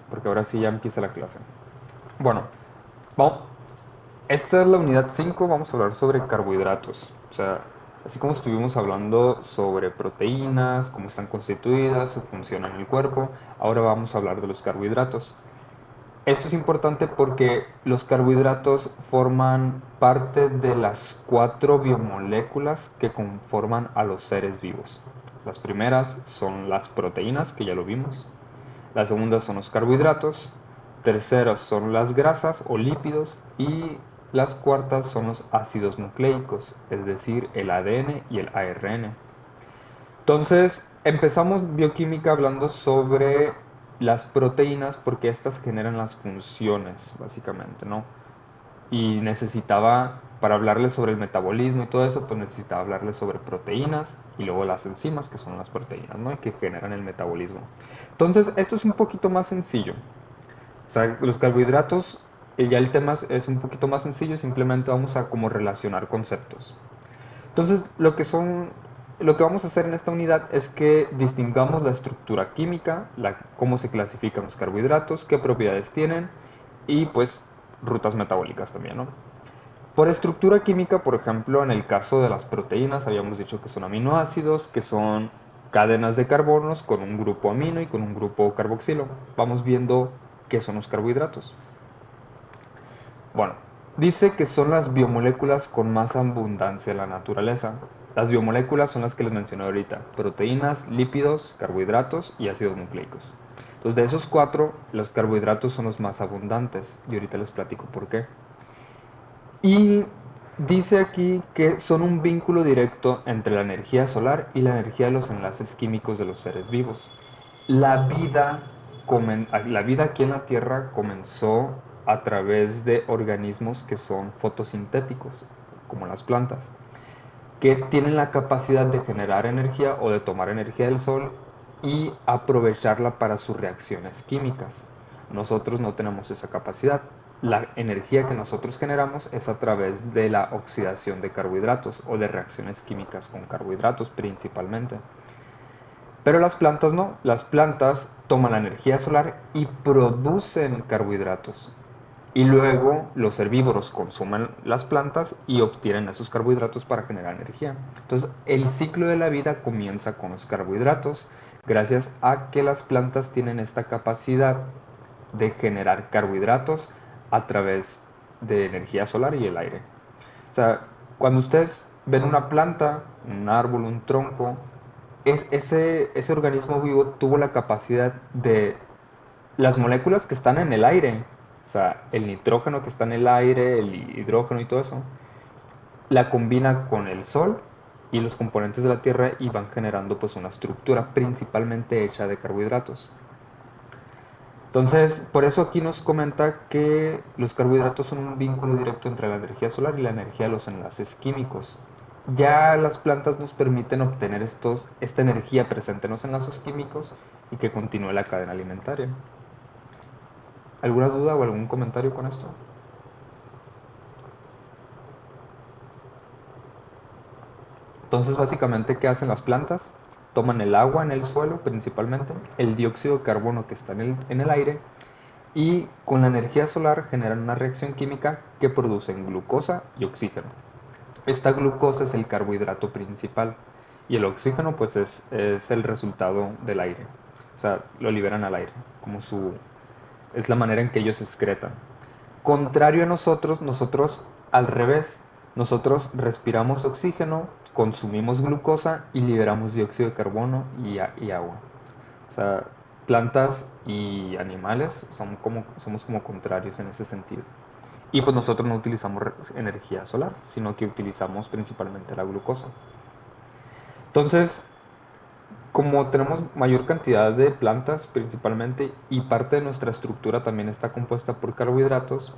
porque ahora sí ya empieza la clase. Bueno, vamos, esta es la unidad 5. Vamos a hablar sobre carbohidratos. O sea, así como estuvimos hablando sobre proteínas, cómo están constituidas, su función en el cuerpo, ahora vamos a hablar de los carbohidratos. Esto es importante porque los carbohidratos forman parte de las 4 biomoléculas que conforman a los seres vivos. Las primeras son las proteínas, que ya lo vimos. Las segundas son los carbohidratos. Terceras son las grasas o lípidos. Y las cuartas son los ácidos nucleicos, es decir, el ADN y el ARN. Entonces, empezamos bioquímica hablando sobre las proteínas porque estas generan las funciones, básicamente, ¿no? Y necesitaba, para hablarles sobre el metabolismo y todo eso, pues necesitaba hablarles sobre proteínas y luego las enzimas, que son las proteínas, ¿no? Y que generan el metabolismo. Entonces, esto es un poquito más sencillo. O sea, los carbohidratos, ya el tema es un poquito más sencillo, simplemente vamos a como relacionar conceptos. Entonces, lo que vamos a hacer en esta unidad es que distingamos la estructura química, cómo se clasifican los carbohidratos, qué propiedades tienen y pues rutas metabólicas también, ¿no? Por estructura química, por ejemplo, en el caso de las proteínas, habíamos dicho que son aminoácidos, que son cadenas de carbonos con un grupo amino y con un grupo carboxilo. Vamos viendo qué son los carbohidratos. Bueno, dice que son las biomoléculas con más abundancia en la naturaleza. Las biomoléculas son las que les mencioné ahorita: proteínas, lípidos, carbohidratos y ácidos nucleicos. Entonces, de esos 4, los carbohidratos son los más abundantes y ahorita les platico por qué. Y dice aquí que son un vínculo directo entre la energía solar y la energía de los enlaces químicos de los seres vivos. La vida, la vida aquí en la Tierra comenzó a través de organismos que son fotosintéticos, como las plantas, que tienen la capacidad de generar energía o de tomar energía del sol y aprovecharla para sus reacciones químicas. Nosotros no tenemos esa capacidad. La energía que nosotros generamos es a través de la oxidación de carbohidratos o de reacciones químicas con carbohidratos principalmente. Pero las plantas no, las plantas toman la energía solar y producen carbohidratos. Y luego los herbívoros consumen las plantas y obtienen esos carbohidratos para generar energía. Entonces el ciclo de la vida comienza con los carbohidratos gracias a que las plantas tienen esta capacidad de generar carbohidratos a través de energía solar y el aire. O sea, cuando ustedes ven una planta, un árbol, un tronco, ese organismo vivo tuvo la capacidad de las moléculas que están en el aire, o sea, el nitrógeno que está en el aire, el hidrógeno y todo eso, la combina con el sol y los componentes de la tierra y van generando pues una estructura principalmente hecha de carbohidratos. Entonces, por eso aquí nos comenta que los carbohidratos son un vínculo directo entre la energía solar y la energía de los enlaces químicos. Ya las plantas nos permiten obtener esta energía presente en los enlaces químicos y que continúe la cadena alimentaria. ¿Alguna duda o algún comentario con esto? Entonces, básicamente, ¿qué hacen las plantas? Toman el agua en el suelo, principalmente, el dióxido de carbono que está en el aire, y con la energía solar generan una reacción química que producen glucosa y oxígeno. Esta glucosa es el carbohidrato principal y el oxígeno pues es el resultado del aire. O sea, lo liberan al aire, es la manera en que ellos excretan. Contrario a nosotros, nosotros al revés, nosotros respiramos oxígeno, consumimos glucosa y liberamos dióxido de carbono y agua. O sea, plantas y animales somos como contrarios en ese sentido. Y pues nosotros no utilizamos energía solar, sino que utilizamos principalmente la glucosa. Entonces, como tenemos mayor cantidad de plantas principalmente y parte de nuestra estructura también está compuesta por carbohidratos,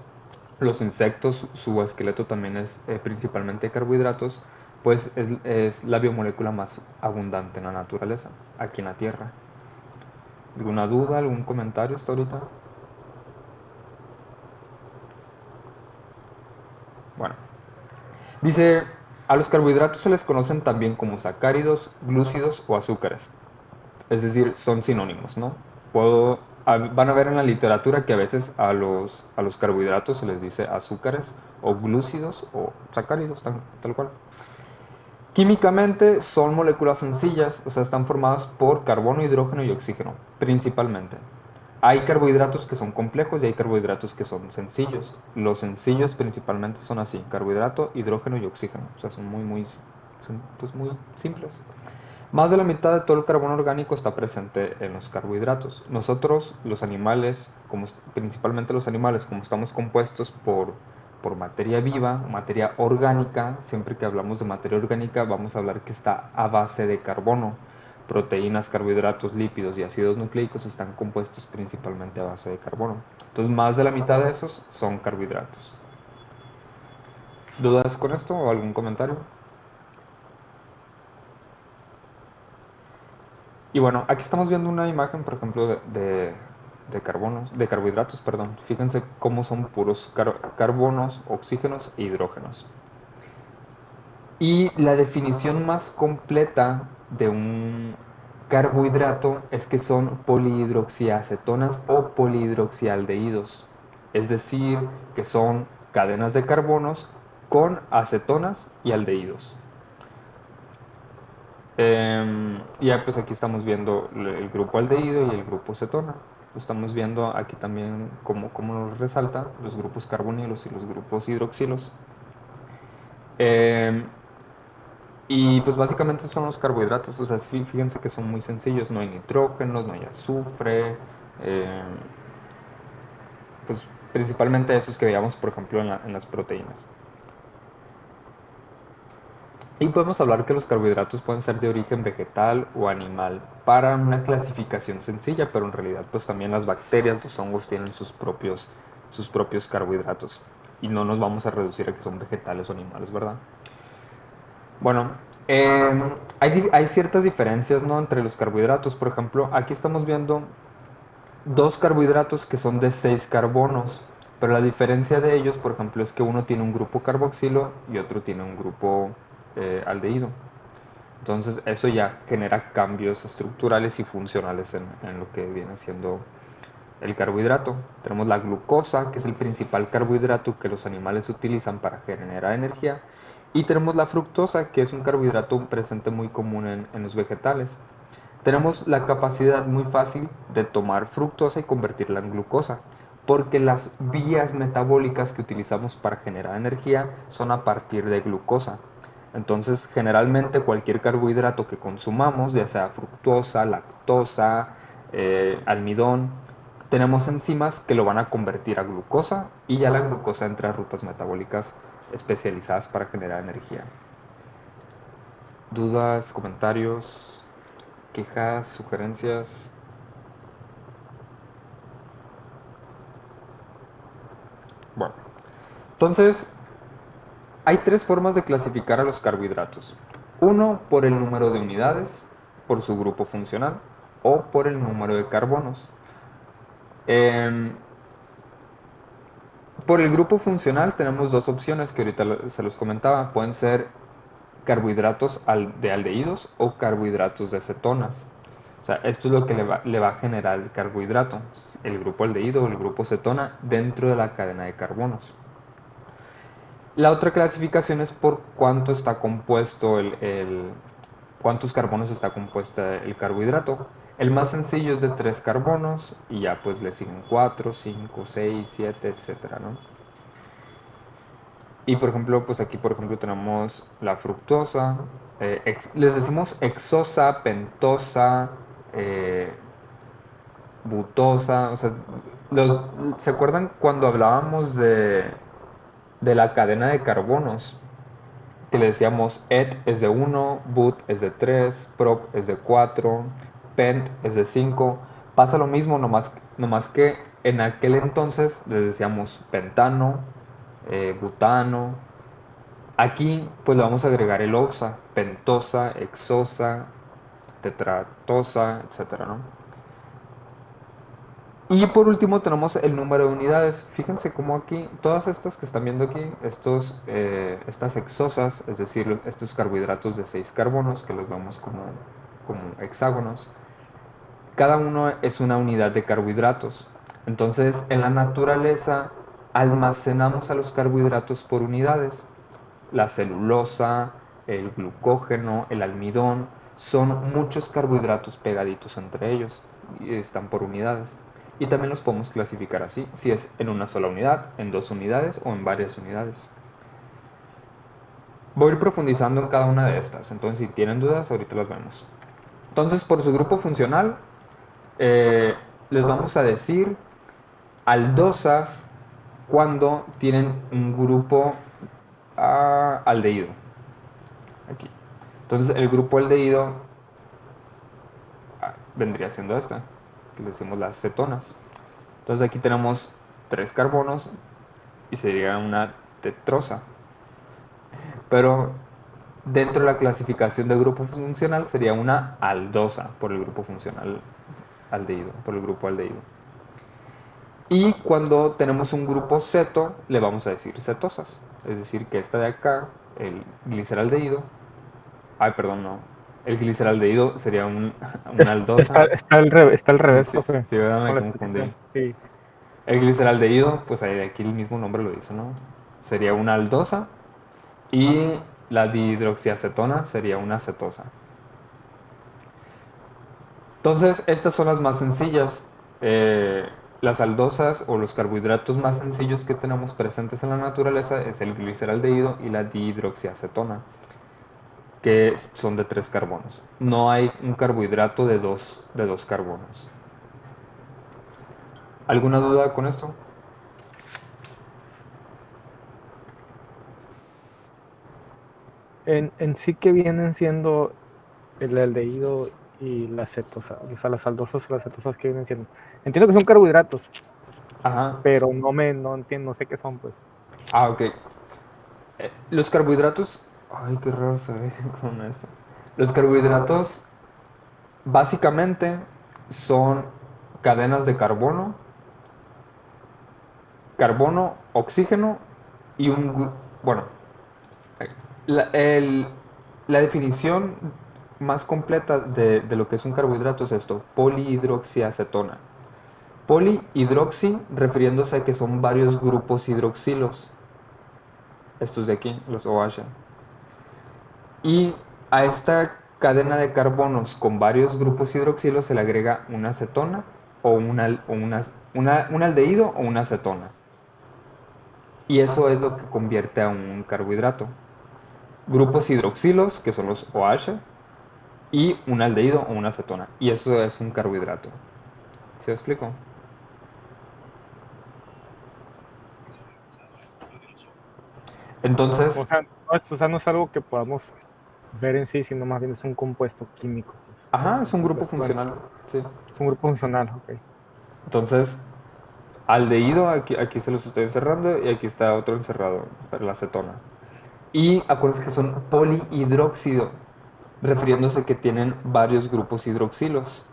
los insectos, su esqueleto también es principalmente de carbohidratos, pues es la biomolécula más abundante en la naturaleza, aquí en la Tierra. ¿Alguna duda, algún comentario hasta ahorita? Bueno, dice, a los carbohidratos se les conocen también como sacáridos, glúcidos o azúcares. Es decir, son sinónimos, ¿no? Puedo van a ver en la literatura que a veces a los carbohidratos se les dice azúcares o glúcidos o sacáridos, tal cual. Químicamente son moléculas sencillas, o sea, están formadas por carbono, hidrógeno y oxígeno, principalmente. Hay carbohidratos que son complejos y hay carbohidratos que son sencillos. Los sencillos principalmente son así, carbohidrato, hidrógeno y oxígeno. O sea, son pues muy simples. Más de la mitad de todo el carbono orgánico está presente en los carbohidratos. Nosotros, los animales, principalmente los animales, como estamos compuestos por materia viva, materia orgánica, siempre que hablamos de materia orgánica vamos a hablar que está a base de carbono. Proteínas, carbohidratos, lípidos y ácidos nucleicos están compuestos principalmente a base de carbono. Entonces, más de la mitad de esos son carbohidratos. ¿Dudas con esto o algún comentario? Y bueno, aquí estamos viendo una imagen, por ejemplo, de carbohidratos, perdón. Fíjense cómo son puros carbonos, oxígenos e hidrógenos. Y la definición más completa de un carbohidrato es que son polihidroxiacetonas o polihidroxialdehídos. Es decir, que son cadenas de carbonos con acetonas y aldehídos. Ya pues aquí estamos viendo el grupo aldehído y el grupo cetona. Lo estamos viendo aquí también como nos resalta los grupos carbonilos y los grupos hidroxilos. Em, y pues básicamente son los carbohidratos, o sea, fíjense que son muy sencillos, no hay nitrógenos, no hay azufre, pues principalmente esos que veíamos por ejemplo en las proteínas. Y podemos hablar que los carbohidratos pueden ser de origen vegetal o animal para una clasificación sencilla, pero en realidad pues también las bacterias, los hongos tienen sus propios carbohidratos. Y no nos vamos a reducir a que son vegetales o animales, ¿verdad? Bueno, hay ciertas diferencias, ¿no?, entre los carbohidratos. Por ejemplo, aquí estamos viendo dos carbohidratos que son de 6 carbonos, pero la diferencia de ellos, por ejemplo, es que uno tiene un grupo carboxilo y otro tiene un grupo aldehído. Entonces eso ya genera cambios estructurales y funcionales en lo que viene siendo el carbohidrato. Tenemos la glucosa, que es el principal carbohidrato que los animales utilizan para generar energía. Y tenemos la fructosa, que es un carbohidrato presente muy común en los vegetales. Tenemos la capacidad muy fácil de tomar fructosa y convertirla en glucosa, porque las vías metabólicas que utilizamos para generar energía son a partir de glucosa. Entonces, generalmente cualquier carbohidrato que consumamos, ya sea fructosa, lactosa, almidón, tenemos enzimas que lo van a convertir a glucosa y ya la glucosa entra a rutas metabólicas especializadas para generar energía. ¿Dudas, comentarios, quejas, sugerencias? Bueno, entonces hay tres formas de clasificar a los carbohidratos. Uno, por el número de unidades, por su grupo funcional, o por el número de carbonos. Em, por el grupo funcional tenemos dos opciones que ahorita se los comentaba. Pueden ser carbohidratos de aldehídos o carbohidratos de cetonas. O sea, esto es lo que le va a generar el carbohidrato, el grupo aldehído o el grupo cetona dentro de la cadena de carbonos. La otra clasificación es por cuánto está compuesto cuántos carbonos está compuesto el carbohidrato. El más sencillo es de 3 carbonos y ya pues le siguen 4, 5, 6, 7, etcétera, ¿no? Y por ejemplo, pues aquí por ejemplo tenemos la fructosa, les decimos hexosa, pentosa, eh, butosa, o sea, ¿se acuerdan cuando hablábamos de la cadena de carbonos? Que le decíamos et es de 1, but es de 3, prop es de 4, pent es de 5. Pasa lo mismo, nomás que en aquel entonces les decíamos pentano, butano. Aquí pues le vamos a agregar el oxa, pentosa, hexosa, tetratosa, etcétera, ¿no? Y por último tenemos el número de unidades. Fíjense cómo aquí, todas estas que están viendo aquí, estas hexosas, es decir, estos carbohidratos de 6 carbonos, que los vemos como hexágonos, cada uno es una unidad de carbohidratos. Entonces, en la naturaleza almacenamos a los carbohidratos por unidades. La celulosa, el glucógeno, el almidón, son muchos carbohidratos pegaditos entre ellos y están por unidades. Y también los podemos clasificar así, si es en una sola unidad, en dos unidades o en varias unidades. Voy a ir profundizando en cada una de estas, entonces si tienen dudas, ahorita las vemos. Entonces, por su grupo funcional, eh, les vamos a decir aldosas cuando tienen un grupo aldehído. Aquí. Entonces, el grupo aldehído vendría siendo esta, que le decimos las cetonas. Entonces, aquí tenemos 3 carbonos y sería una tetrosa. Pero dentro de la clasificación de grupo funcional sería una aldosa por el grupo funcional aldehído, por el grupo aldehído. Y cuando tenemos un grupo ceto, le vamos a decir cetosas. Es decir, que esta de acá, el gliceraldehído, ay, perdón, no. El gliceraldehído sería una aldosa. Está al Sí, revés, sí, profe, sí, ¿verdad? Me con la confundí. explicación. Sí. El gliceraldehído, pues ahí aquí el mismo nombre lo dice, ¿no? Sería una aldosa y la dihidroxiacetona sería una cetosa. Entonces, estas son las más sencillas. Eh, las aldosas o los carbohidratos más sencillos que tenemos presentes en la naturaleza es el gliceraldehído y la dihidroxiacetona, que son de 3 carbonos. No hay un carbohidrato de dos carbonos. ¿Alguna duda con esto? En sí que vienen siendo el aldehído y la cetosa, o sea, las aldosas y las cetosas que vienen siendo. Entiendo que son carbohidratos, Ajá. pero no entiendo, no sé qué son, pues. Ah, ok. Los carbohidratos... Ay, qué raro se ve con eso. Los carbohidratos básicamente son cadenas de carbono, oxígeno y bueno, la, el- la definición más completa de lo que es un carbohidrato es esto, polihidroxiacetona. Polihidroxi refiriéndose a que son varios grupos hidroxilos, estos de aquí, los OH. Y a esta cadena de carbonos con varios grupos hidroxilos se le agrega una acetona o, un aldehído o una acetona. Y eso es lo que convierte a un carbohidrato. Grupos hidroxilos, que son los OH, y un aldehído o una acetona. Y eso es un carbohidrato. ¿Se lo explico? Entonces, O sea, no es algo que podamos ver en sí, sino más bien es un compuesto químico, pues. ajá, Es es un un grupo compuesto, bueno, funcional. Sí. es un grupo funcional, ok. Entonces, aldehído, aquí se los estoy encerrando y aquí está otro encerrado, para la acetona. Y acuérdense que son polihidróxido, refiriéndose que tienen varios grupos hidroxilos,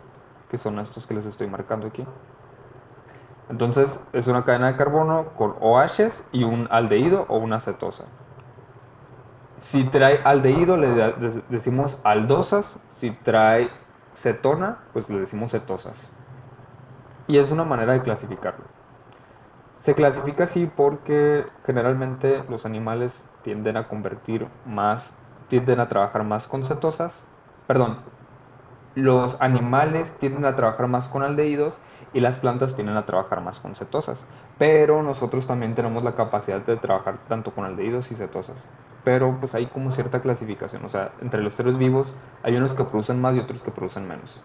que son estos que les estoy marcando aquí. Entonces es una cadena de carbono con OHs y un aldehído o una cetosa. Si trae aldehído le decimos aldosas, si trae cetona pues le decimos cetosas. Y es una manera de clasificarlo. Se clasifica así porque generalmente los animales tienden a trabajar más con cetosas, perdón, los animales tienden a trabajar más con aldehídos y las plantas tienden a trabajar más con cetosas. Pero nosotros también tenemos la capacidad de trabajar tanto con aldehídos y cetosas. Pero pues hay como cierta clasificación, o sea, entre los seres vivos hay unos que producen más y otros que producen menos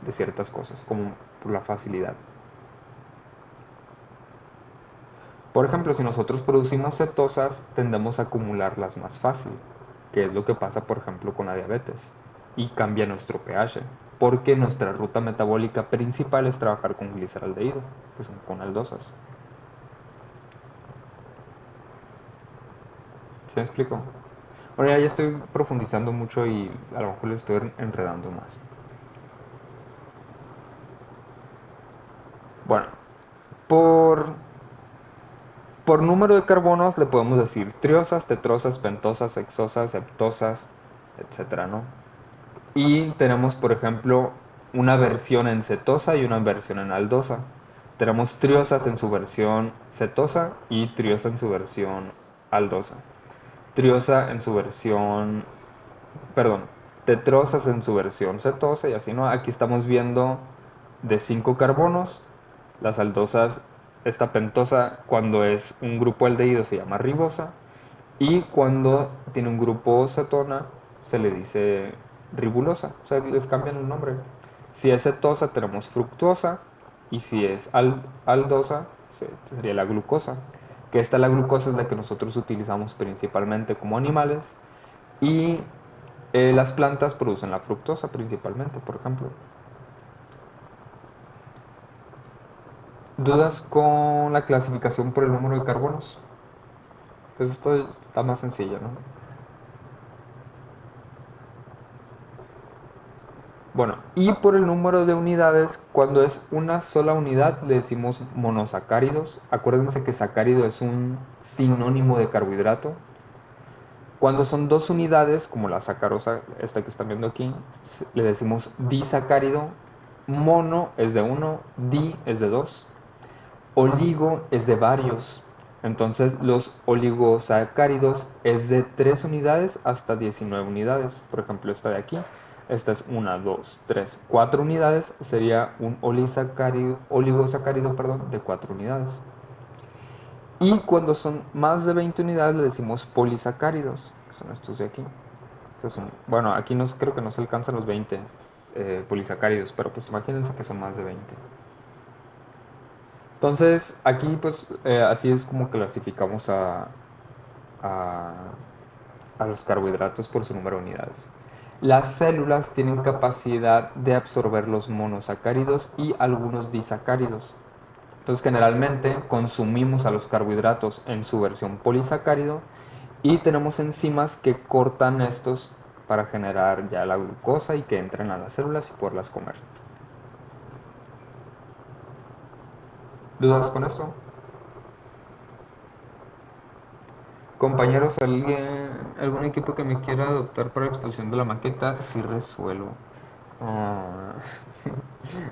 de ciertas cosas, como por la facilidad. Por ejemplo, si nosotros producimos cetosas, tendemos a acumularlas más fácil, que es lo que pasa, por ejemplo, con la diabetes, y cambia nuestro pH, porque nuestra ruta metabólica principal es trabajar con gliceraldehído, que son con aldosas. ¿Se me explico? Bueno, ya estoy profundizando mucho y a lo mejor le estoy enredando más. Bueno, por Por número de carbonos le podemos decir triosas, tetrosas, pentosas, hexosas, septosas, etcétera, ¿no? Y tenemos, por ejemplo, una versión en cetosa y una versión en aldosa. Tenemos triosas en su versión cetosa y triosa en su versión aldosa. Triosa en su versión, perdón, tetrosas en su versión cetosa y así, ¿no? Aquí estamos viendo de 5 carbonos, las aldosas, esta pentosa cuando es un grupo aldehído se llama ribosa y cuando tiene un grupo cetona se le dice ribulosa, o sea, les cambian el nombre. Si es cetosa tenemos fructosa y si es aldosa sería la glucosa, que esta la glucosa es la que nosotros utilizamos principalmente como animales y las plantas producen la fructosa principalmente, por ejemplo. ¿Dudas con la clasificación por el número de carbonos? Pues esto está más sencillo, ¿no? Bueno, y por el número de unidades, cuando es una sola unidad le decimos monosacáridos. Acuérdense que sacárido es un sinónimo de carbohidrato. Cuando son dos unidades, como la sacarosa, esta que están viendo aquí, le decimos disacárido. Mono es de uno, di es de dos. Oligo es de varios. Entonces los oligosacáridos es de 3 unidades hasta 19 unidades. Por ejemplo, esta de aquí. Esta es 1, 2, 3, 4 unidades. Sería un oligosacárido perdón, de 4 unidades. Y cuando son más de 20 unidades le decimos polisacáridos, que son estos de aquí. Bueno, aquí creo que no se alcanzan los 20 polisacáridos, pero pues imagínense que son más de 20. Entonces, aquí pues así es como clasificamos a, a los carbohidratos por su número de unidades. Las células tienen capacidad de absorber los monosacáridos y algunos disacáridos. Entonces, generalmente consumimos a los carbohidratos en su versión polisacárido y tenemos enzimas que cortan estos para generar ya la glucosa y que entren a las células y poderlas comer. ¿Dudas con esto? Compañeros, algún equipo que me quiera adoptar para la exposición de la maqueta, sí resuelvo. Ah,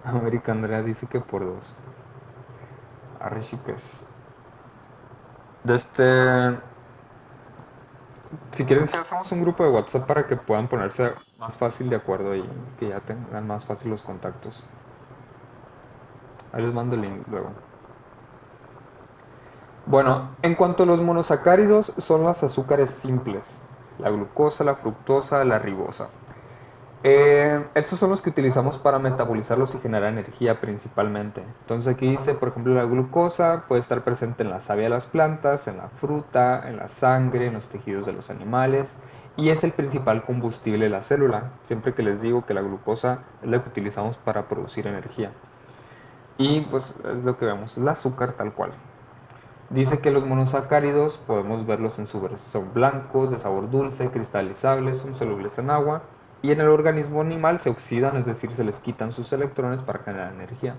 América Andrea dice que por 2. Arre, chicas. De si quieren, si hacemos un grupo de WhatsApp para que puedan ponerse más fácil de acuerdo y que ya tengan más fácil los contactos. Ahí les mando el link luego. Bueno, en cuanto a los monosacáridos, son los azúcares simples. La glucosa, la fructosa, la ribosa. Estos son los que utilizamos para metabolizarlos y generar energía principalmente. Entonces aquí dice, por ejemplo, la glucosa puede estar presente en la savia de las plantas, en la fruta, en la sangre, en los tejidos de los animales y es el principal combustible de la célula. Siempre que les digo que la glucosa es la que utilizamos para producir energía. Y pues es lo que vemos, el azúcar tal cual. Dice que los monosacáridos podemos verlos en su versión blancos, de sabor dulce, cristalizables, son solubles en agua y en el organismo animal se oxidan, es decir, se les quitan sus electrones para generar energía.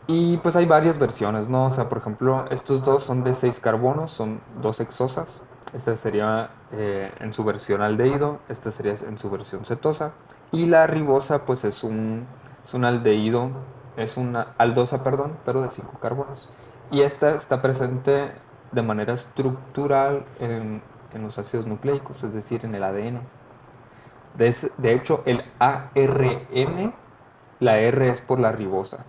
Y pues hay varias versiones, ¿no? O sea, por ejemplo, estos dos son de 6 carbonos, son dos hexosas. Esta sería en su versión aldehído, esta sería en su versión cetosa. Y la ribosa, pues es un aldehído, es una aldosa, perdón, pero de 5 carbonos. Y esta está presente de manera estructural en los ácidos nucleicos, es decir, en el ADN. De hecho, el ARN, la R es por la ribosa.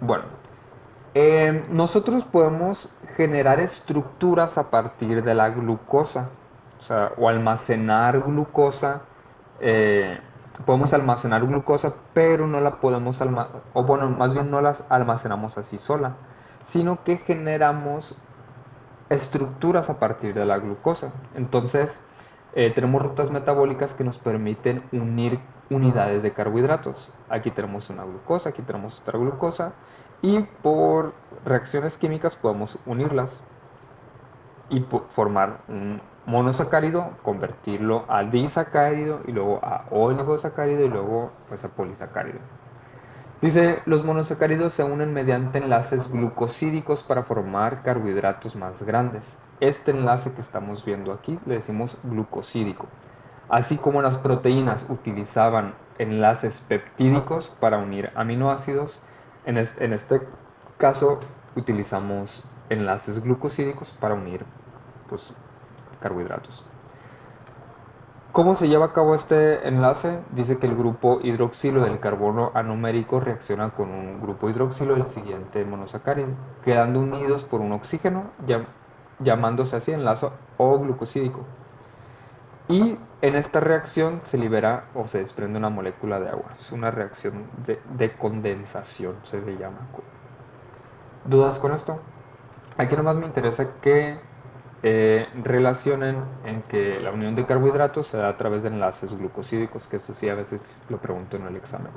Bueno, nosotros podemos generar estructuras a partir de la glucosa, o sea, o almacenar glucosa. eh, Podemos almacenar glucosa, pero no la podemos almacenar, o bueno, más bien no las almacenamos así sola, sino que generamos estructuras a partir de la glucosa. Entonces, tenemos rutas metabólicas que nos permiten unir unidades de carbohidratos. Aquí tenemos una glucosa, aquí tenemos otra glucosa y por reacciones químicas podemos unirlas y formar un monosacárido, convertirlo a disacárido y luego a oligosacárido y luego pues a polisacárido. Dice, los monosacáridos se unen mediante enlaces glucosídicos para formar carbohidratos más grandes. este enlace que estamos viendo aquí le decimos glucosídico. Así como las proteínas utilizaban enlaces peptídicos para unir aminoácidos, en este caso utilizamos enlaces glucosídicos para unir pues, carbohidratos. ¿Cómo se lleva a cabo este enlace? Dice que el grupo hidroxilo del carbono anomérico reacciona con un grupo hidroxilo del siguiente monosacárido, quedando unidos por un oxígeno, llamándose así enlace O-glucosídico. Y en esta reacción se libera o se desprende una molécula de agua. Es una reacción de condensación, se le llama. ¿Dudas con esto? Aquí nomás me interesa que relacionen en que la unión de carbohidratos se da a través de enlaces glucosídicos, que esto sí a veces lo pregunto en el examen,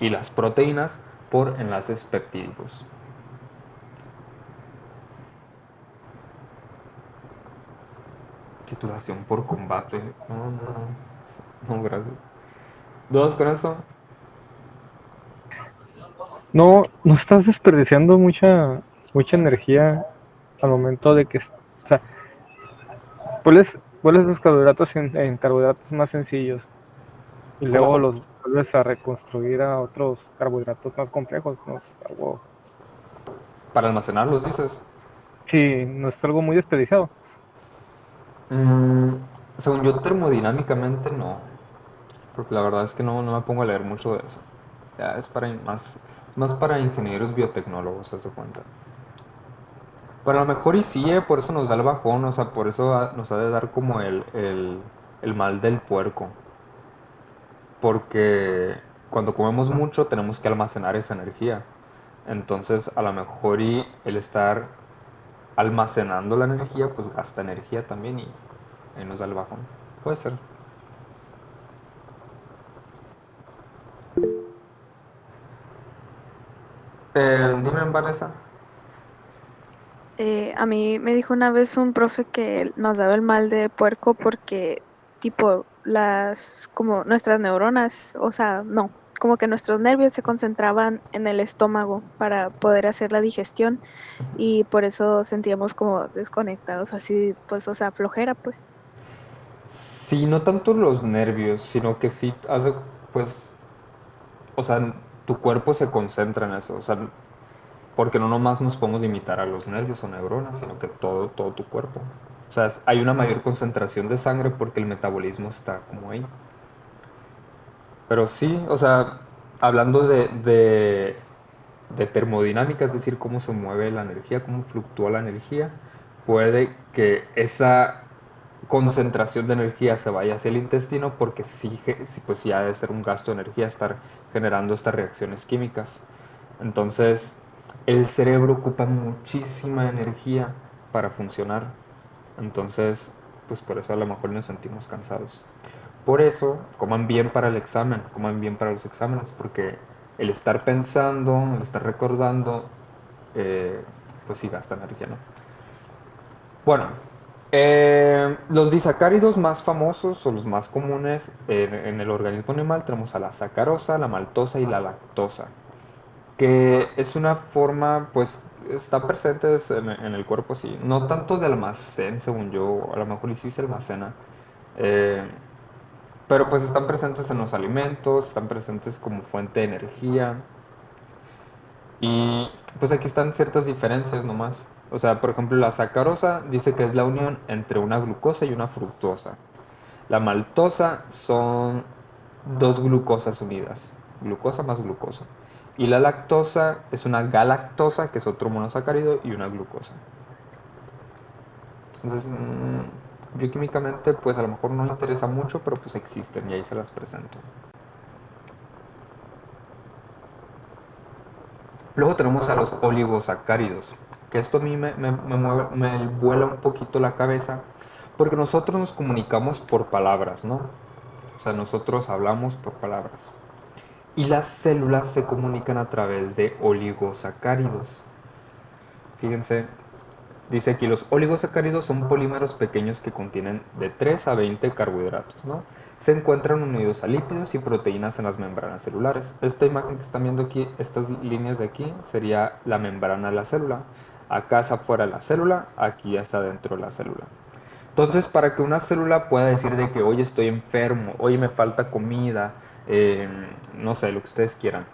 y las proteínas por enlaces peptídicos. Titulación por combate. No, gracias. ¿Dudas con esto? No, no estás desperdiciando mucha energía al momento de que, o sea, vuelves los carbohidratos en carbohidratos más sencillos y Por la luego los vuelves a reconstruir a otros carbohidratos más complejos, ¿no? Es algo, para almacenarlos, dices. sí, no es algo muy desperdiciado. Mm, Según yo, termodinámicamente no. Porque la verdad es que no me pongo a leer mucho de eso. Ya es más para ingenieros biotecnólogos, se hace cuenta. Pero a lo mejor y sí, por eso nos da el bajón, o sea, por eso nos ha de dar como el mal del puerco. Porque cuando comemos mucho tenemos que almacenar esa energía. Entonces, a lo mejor y el estar almacenando la energía, pues gasta energía también y ahí nos da el bajón. Puede ser. Dime, Vanessa. A mí me dijo una vez un profe que nos daba el mal de puerco porque, tipo, como nuestras neuronas, o sea, no, como que nuestros nervios se concentraban en el estómago para poder hacer la digestión y por eso sentíamos como desconectados, así, pues, o sea, flojera, pues. Sí, no tanto los nervios, sino que sí hace, pues, o sea, tu cuerpo se concentra en eso, o sea, porque no nomás nos podemos limitar a los nervios o neuronas, sino que todo tu cuerpo. O sea, hay una mayor concentración de sangre porque el metabolismo está como ahí. Pero sí, o sea, hablando de termodinámica, es decir, cómo se mueve la energía, cómo fluctúa la energía, puede que esa concentración de energía se vaya hacia el intestino porque sí, pues sí ha de ser un gasto de energía estar generando estas reacciones químicas. Entonces, el cerebro ocupa muchísima energía para funcionar. Entonces, pues por eso a lo mejor nos sentimos cansados. Por eso, coman bien para el examen, coman bien para los exámenes, porque el estar pensando, el estar recordando, eh, pues sí gasta energía, ¿no? Bueno, los disacáridos más famosos o los más comunes en el organismo animal tenemos a la sacarosa, la maltosa y la lactosa, que es una forma, pues está presente en el cuerpo, sí, no tanto de almacén, según yo, a lo mejor sí se almacena, eh, pero pues están presentes en los alimentos, están presentes como fuente de energía. Y pues aquí están ciertas diferencias nomás. O sea, por ejemplo, la sacarosa dice que es la unión entre una glucosa y una fructosa. La maltosa son dos glucosas unidas, glucosa más glucosa. Y la lactosa es una galactosa, que es otro monosacárido, y una glucosa. Entonces, bioquímicamente, pues a lo mejor no le interesa mucho, pero pues existen y ahí se las presento. Luego tenemos a los oligosacáridos, que esto a mí me vuela un poquito la cabeza, porque nosotros nos comunicamos por palabras, ¿no? O sea, nosotros hablamos por palabras. Y las células se comunican a través de oligosacáridos. Fíjense, dice aquí, los oligosacáridos son polímeros pequeños que contienen de 3 a 20 carbohidratos, ¿no? Se encuentran unidos a lípidos y proteínas en las membranas celulares. Esta imagen que están viendo aquí, estas líneas de aquí, sería la membrana de la célula. Acá es afuera de la célula, aquí está dentro de la célula. Entonces, para que una célula pueda decir de que hoy estoy enfermo, hoy me falta comida, eh, no sé, lo que ustedes quieran,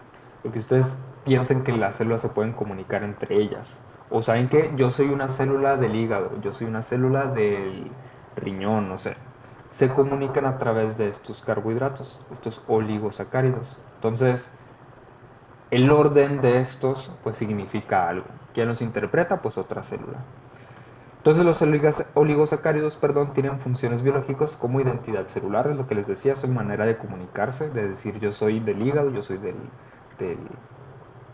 lo que ustedes piensen que las células se pueden comunicar entre ellas. O saben que yo soy una célula del hígado, yo soy una célula del riñón, no sé. Se comunican a través de estos carbohidratos, estos oligosacáridos. Entonces, el orden de estos pues significa algo. ¿Quién los interpreta? Pues otra célula. Entonces los oligosacáridos, perdón, tienen funciones biológicas como identidad celular, es lo que les decía, son manera de comunicarse, de decir yo soy del hígado, yo soy del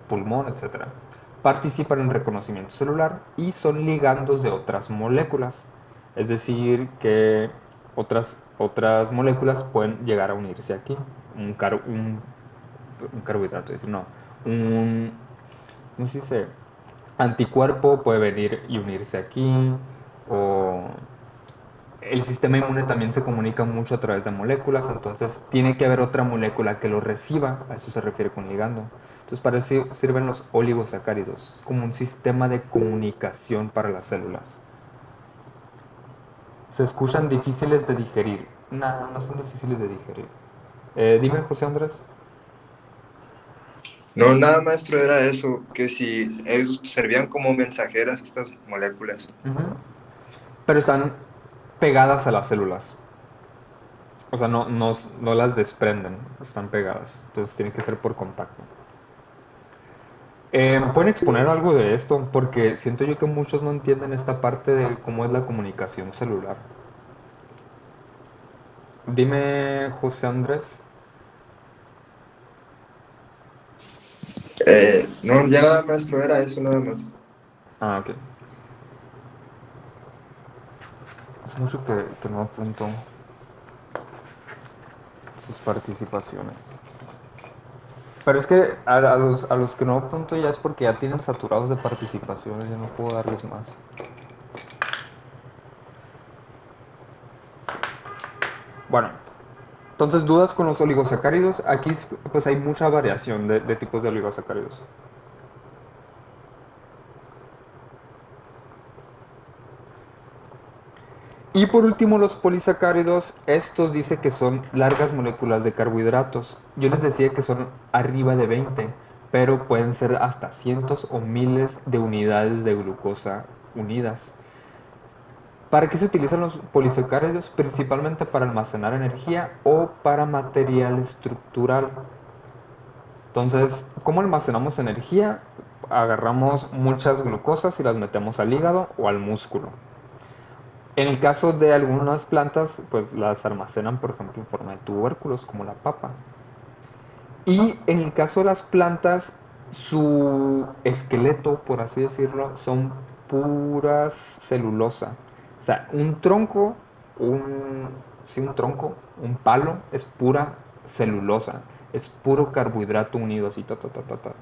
pulmón, etcétera. Participan en reconocimiento celular y son ligandos de otras moléculas. Es decir, que otras moléculas pueden llegar a unirse aquí. Un carbohidrato, es decir, no. Un, ¿cómo se dice? Anticuerpo puede venir y unirse aquí. O el sistema inmune también se comunica mucho a través de moléculas, entonces tiene que haber otra molécula que lo reciba, a eso se refiere con ligando. Entonces para eso sirven los oligosacáridos, es como un sistema de comunicación para las células. Se escuchan difíciles de digerir. No, no son difíciles de digerir. Dime, José Andrés. No, nada, maestro, era eso, que si ellos servían como mensajeras estas moléculas. Ujú. Pero están pegadas a las células. O sea, no las desprenden, están pegadas. Entonces tiene que ser por contacto. ¿Pueden exponer algo de esto? Porque siento yo que muchos no entienden esta parte de cómo es la comunicación celular. Dime, José Andrés. No, ya nada, maestro, era eso nada más. Ah, ok. Hace mucho que no apunto sus participaciones. Pero es que a los que no apunto ya es porque ya tienen saturados de participaciones, ya no puedo darles más. Bueno, entonces dudas con los oligosacáridos. Aquí pues hay mucha variación de tipos de oligosacáridos. Y por último los polisacáridos, estos dice que son largas moléculas de carbohidratos. Yo les decía que son arriba de 20, pero pueden ser hasta cientos o miles de unidades de glucosa unidas. ¿Para qué se utilizan los polisacáridos? Principalmente para almacenar energía o para material estructural. Entonces, ¿cómo almacenamos energía? Agarramos muchas glucosas y las metemos al hígado o al músculo. En el caso de algunas plantas, pues las almacenan, por ejemplo, en forma de tubérculos, como la papa. Y en el caso de las plantas, su esqueleto, por así decirlo, son puras celulosa. O sea, un tronco, un tronco, un palo, es pura celulosa. Es puro carbohidrato unido así, ta, ta, ta, ta, ta.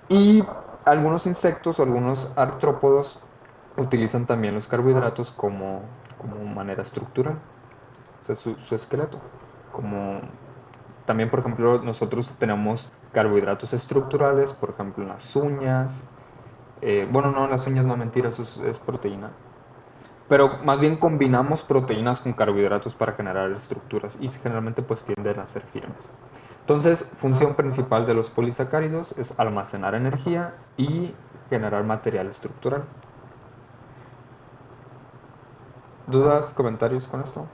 Y algunos insectos o algunos artrópodos utilizan también los carbohidratos como manera estructural, o sea, su esqueleto. Como también, por ejemplo, nosotros tenemos carbohidratos estructurales, por ejemplo, en las uñas. Bueno, no, en las uñas no, mentira, eso es proteína. Pero más bien combinamos proteínas con carbohidratos para generar estructuras y generalmente pues tienden a ser firmes. Entonces, función principal de los polisacáridos es almacenar energía y generar material estructural. ¿Dudas, comentarios con esto?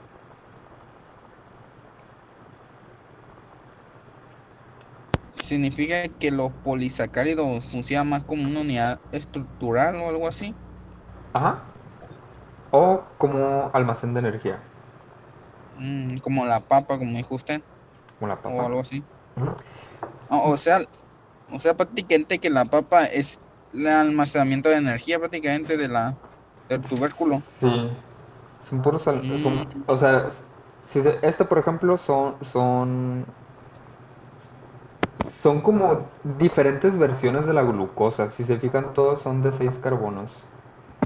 ¿Significa que los polisacáridos funcionan más como una unidad estructural o algo así? Ajá. O como almacén de energía, Como la papa, como dijo usted, como la o papa. algo así. Ujú. O sea, prácticamente que la papa es el almacenamiento de energía prácticamente del tubérculo. Sí, son puros, Mm, o sea, si este por ejemplo son como diferentes versiones de la glucosa. Si se fijan, todos son de 6 carbonos.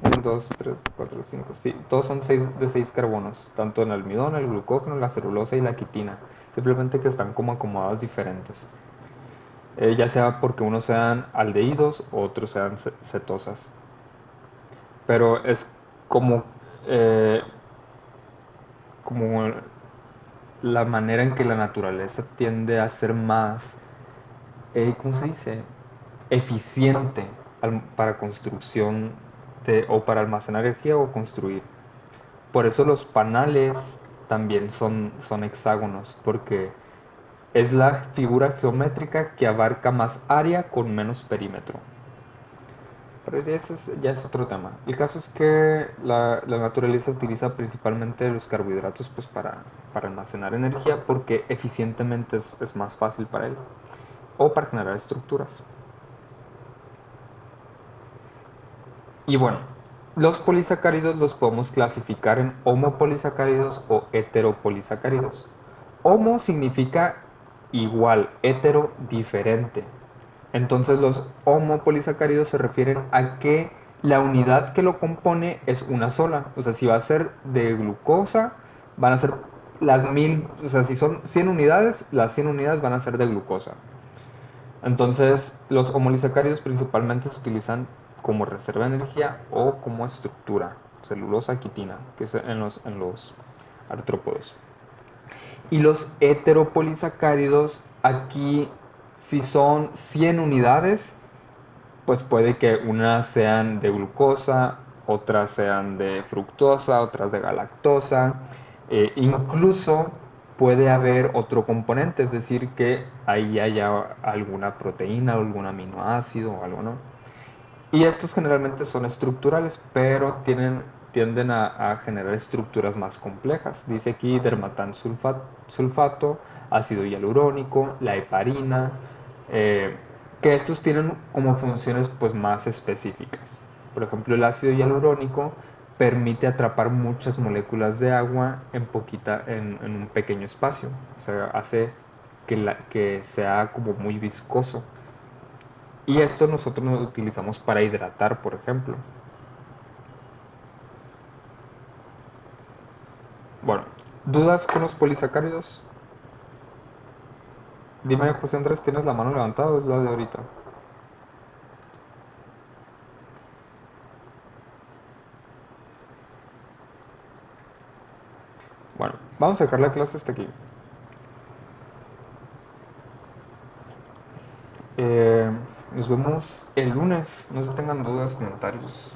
Uno, 2, 3, 4, 5. Sí, todos son de 6 carbonos. Tanto en el almidón, el glucógeno, la celulosa y la quitina. Simplemente que están como acomodados diferentes. ya sea porque unos sean aldehídos o otros sean cetosas. Pero es como, eh, como la manera en que la naturaleza tiende a ser más, ¿cómo se dice? Eficiente para construcción o para almacenar energía o construir. Por eso los panales también son hexágonos, porque es la figura geométrica que abarca más área con menos perímetro. Pero ya es otro tema. El caso es que la naturaleza utiliza principalmente los carbohidratos pues, para almacenar energía porque eficientemente es más fácil para él. O para generar estructuras. Y bueno, los polisacáridos los podemos clasificar en homopolisacáridos o heteropolisacáridos. Homo significa igual, hetero diferente. Entonces los homopolisacáridos se refieren a que la unidad que lo compone es una sola. O sea, si va a ser de glucosa, van a ser las 1000, o sea, si son 100 unidades, las 100 unidades van a ser de glucosa. Entonces, los homolisacáridos principalmente se utilizan como reserva de energía o como estructura, celulosa, quitina, que es en los artrópodos. Y los heteropolisacáridos, aquí, si son 100 unidades, pues puede que unas sean de glucosa, otras sean de fructosa, otras de galactosa, incluso puede haber otro componente, es decir, que ahí haya alguna proteína o algún aminoácido o algo, ¿no? Y estos generalmente son estructurales, pero tienden a generar estructuras más complejas. Dice aquí dermatán sulfato, ácido hialurónico, la heparina, que estos tienen como funciones pues más específicas. Por ejemplo, el ácido hialurónico permite atrapar muchas moléculas de agua en un pequeño espacio. O sea, hace que sea como muy viscoso. Y esto nosotros lo utilizamos para hidratar, por ejemplo. Bueno, ¿dudas con los polisacáridos? Dime, José Andrés, ¿tienes la mano levantada o es la de ahorita? Bueno, vamos a dejar la clase hasta aquí. Eh, Nos vemos el lunes. No se tengan dudas, comentarios.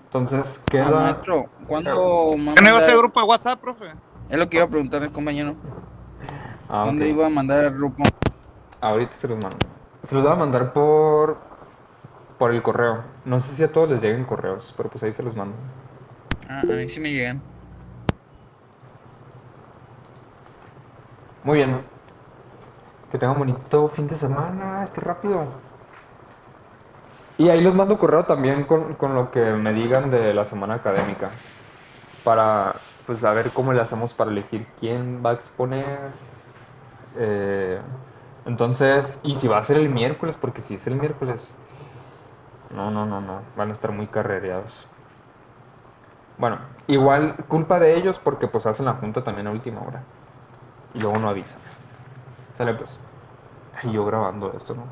Entonces queda... maestro, ¿cuándo me va a ¿Qué negocio de mandar? grupo de WhatsApp, profe? Es lo que iba a preguntar el compañero. ¿Cuándo ok. iba a mandar el grupo? Ahorita se los mando. Se los voy a mandar por el correo. No sé si a todos les lleguen correos, pero pues ahí se los mando. A mí sí me llegan. Muy bien. Que tengan bonito fin de semana. Qué rápido. Y ahí les mando correo también con lo que me digan de la semana académica. Para pues a ver cómo le hacemos para elegir quién va a exponer. Eh, entonces, y si va a ser el miércoles, porque si es el miércoles, no. Van a estar muy carrereados. Bueno, igual culpa de ellos porque pues hacen la junta también a última hora. Y luego no avisan. Sale pues. Y yo grabando esto, ¿no?